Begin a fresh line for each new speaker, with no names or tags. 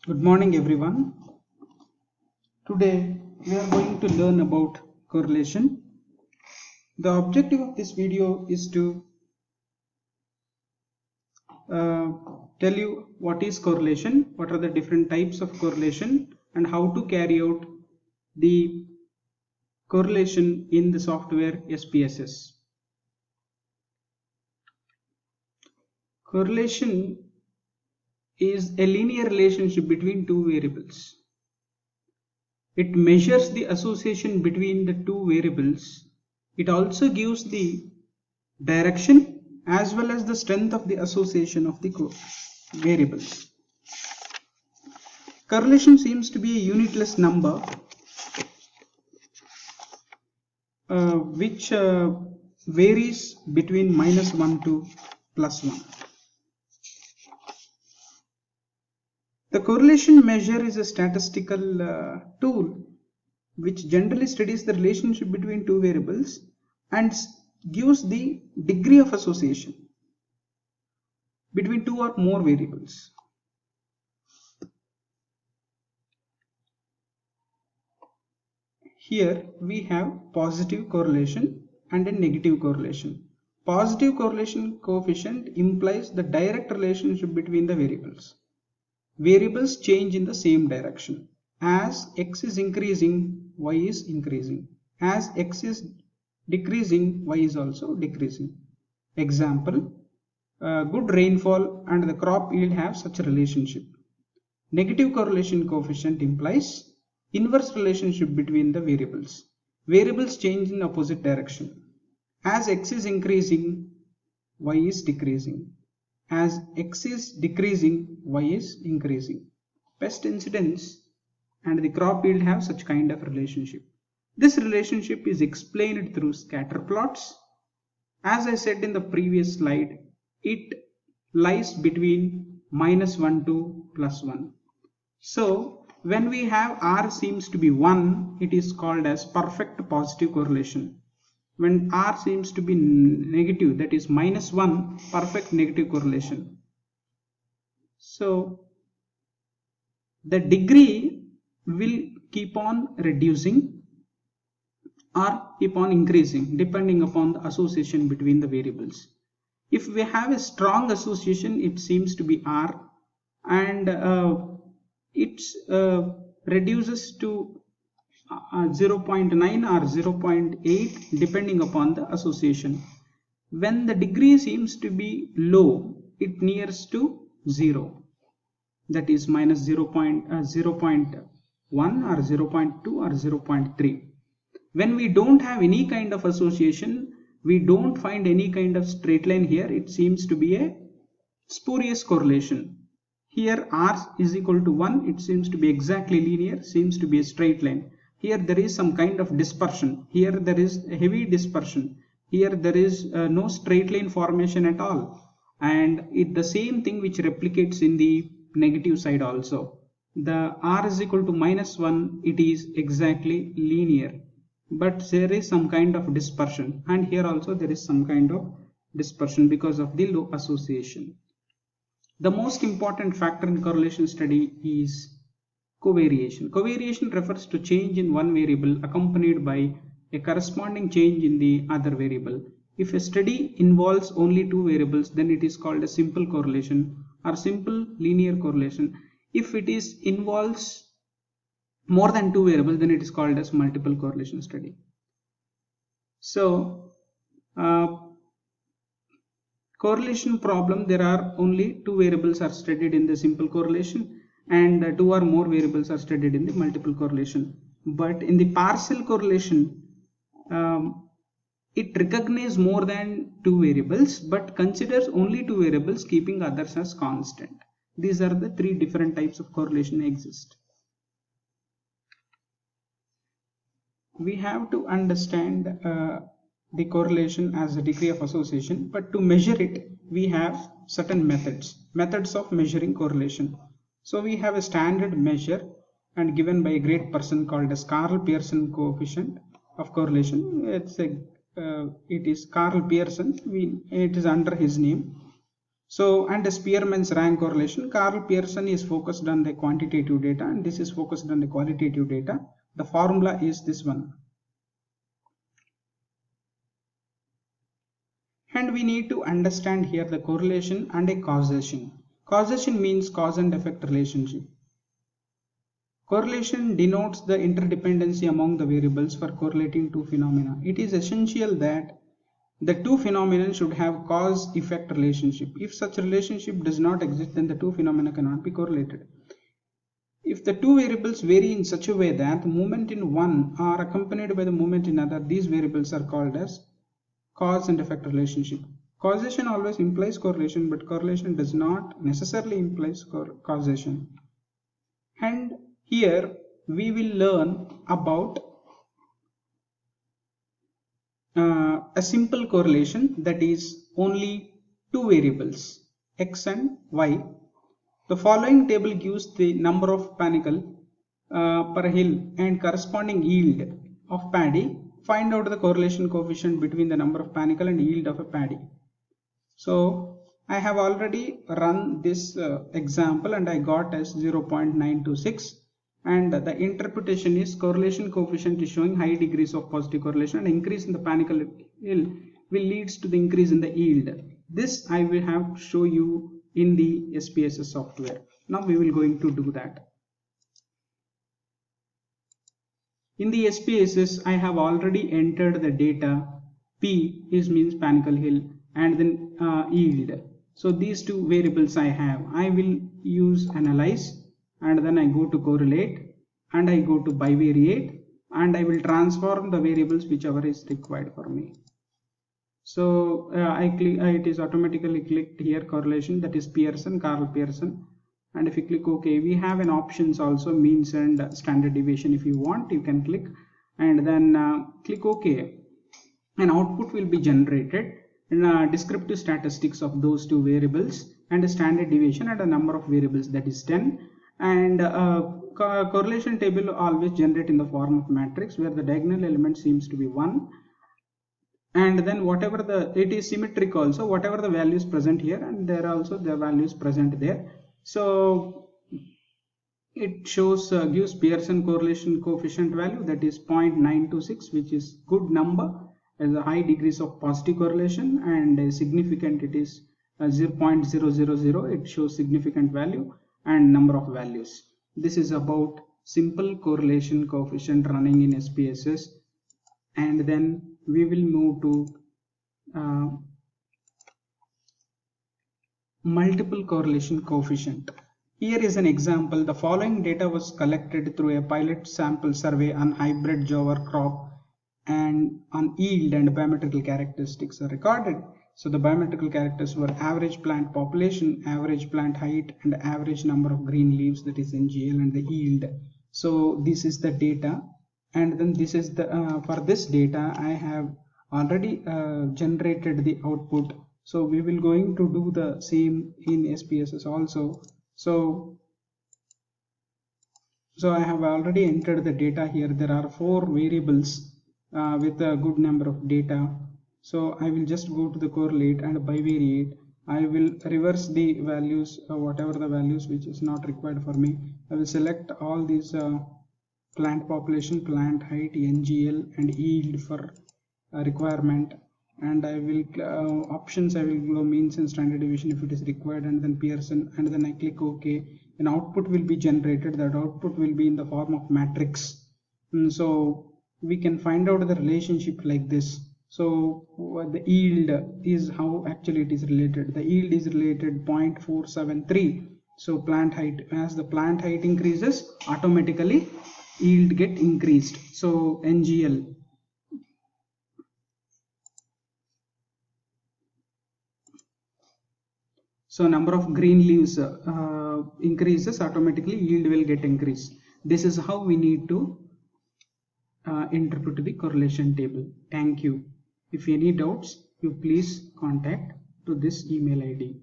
Good morning, everyone. Today we are going to learn about correlation. The objective of this video is to uh, tell you what is correlation, what are the different types of correlation, and how to carry out the correlation in the software SPSS. Correlation is a linear relationship between two variables. It measures the association between the two variables. It also gives the direction as well as the strength of the association of the variables. Correlation seems to be a unitless number which varies between -1 to +1. The correlation measure is a statistical tool which generally studies the relationship between two variables and gives the degree of association between two or more variables. Here we have positive correlation and a negative correlation. Positive correlation coefficient implies the direct relationship between the variables. Variables change in the same direction. As x is increasing, y is increasing. As x is decreasing, y is also decreasing. Example, good rainfall and the crop yield have such a relationship. Negative correlation coefficient implies inverse relationship between the variables. Variables change in opposite direction. As x is increasing, y is decreasing. As x is decreasing, y is increasing. Pest incidence and the crop yield have such kind of relationship. This relationship is explained through scatter plots. As I said in the previous slide, it lies between -1 to +1. So when we have R seems to be 1, it is called as perfect positive correlation. When R seems to be negative, that is -1, perfect negative correlation. So the degree will keep on reducing or keep on increasing depending upon the association between the variables. If we have a strong association, it seems to be R, and it reduces to 0.9 or 0.8 depending upon the association. When the degree seems to be low, it nears to 0, that is minus 0.1 or 0.2 or 0.3. When we don't have any kind of association, we don't find any kind of straight line here, it seems to be a spurious correlation. Here R is equal to 1, it seems to be exactly linear, seems to be a straight line. Here there is some kind of dispersion, here there is a heavy dispersion, here there is no straight line formation at all, and the same thing which replicates in the negative side also. The R is equal to -1, it is exactly linear, but there is some kind of dispersion, and here also there is some kind of dispersion because of the low association. The most important factor in correlation study is covariation. Covariation refers to change in one variable accompanied by a corresponding change in the other variable. If a study involves only two variables, then it is called a simple correlation or simple linear correlation. If it involves more than two variables, then it is called as multiple correlation study. So correlation problem, there are only two variables are studied in the simple correlation and two or more variables are studied in the multiple correlation. But in the partial correlation, it recognizes more than two variables but considers only two variables, keeping others as constant. These are the three different types of correlation exist. We have to understand the correlation as a degree of association, but to measure it we have certain methods of measuring correlation. So we have a standard measure and given by a great person called as Karl Pearson coefficient of correlation. It is Karl Pearson, it is under his name. So, and the Spearman's rank correlation, Carl Pearson is focused on the quantitative data and this is focused on the qualitative data. The formula is this one. And we need to understand here the correlation and a causation. Causation means cause and effect relationship. Correlation denotes the interdependency among the variables for correlating two phenomena. It is essential that the two phenomena should have cause-effect relationship. If such relationship does not exist, then the two phenomena cannot be correlated. If the two variables vary in such a way that the movement in one are accompanied by the movement in other, these variables are called as cause and effect relationship. Causation always implies correlation, but correlation does not necessarily implies causation. And here we will learn about a simple correlation, that is only two variables x and y. The following table gives the number of panicle per hill and corresponding yield of paddy. Find out the correlation coefficient between the number of panicle and yield of a paddy. So I have already run this example and I got as 0.926. And the interpretation is correlation coefficient is showing high degrees of positive correlation and increase in the panicle hill will leads to the increase in the yield. This I will have to show you in the SPSS software. Now we will going to do that. In the SPSS I have already entered the data. P is means panicle hill and then yield. So these two variables I have. I will use analyze and then I go to correlate and I go to bivariate and I will transform the variables whichever is required for me. So I click, it is automatically clicked here correlation, that is Pearson, Carl Pearson, and if you click OK, we have an options also, means and standard deviation. If you want, you can click and then click OK. An output will be generated in descriptive statistics of those two variables and a standard deviation and a number of variables, that is 10. And correlation table always generate in the form of matrix where the diagonal element seems to be 1 and then whatever it is symmetric also, whatever the values present here and there are also the values present there. So it shows gives Pearson correlation coefficient value, that is 0.926, which is good number as a high degrees of positive correlation, and significant it is 0.000, it shows significant value and number of values. This is about simple correlation coefficient running in SPSS. And then we will move to multiple correlation coefficient. Here is an example. The following data was collected through a pilot sample survey on hybrid jowar crop and on yield and biometrical characteristics are recorded. So the biometrical characteristics were average plant population, average plant height and average number of green leaves, that is NGL, and the yield. So this is the data, and then this is the for this data I have already generated the output. So we will going to do the same in SPSS also. So I have already entered the data here. There are 4 variables with a good number of data. So I will just go to the correlate and bivariate. I will reverse the values, whatever the values which is not required for me. I will select all these plant population, plant height, NGL and yield for requirement, and I will options I will go means and standard deviation if it is required, and then Pearson, and then I click OK. An output will be generated. That output will be in the form of matrix. So we can find out the relationship like this. So the yield is how actually it is related. The yield is related 0.473. So plant height, as the plant height increases, automatically yield get increased. So NGL, so number of green leaves increases, automatically yield will get increased. This is how we need to interpret the correlation table. Thank you. If any doubts, you please contact to this email ID.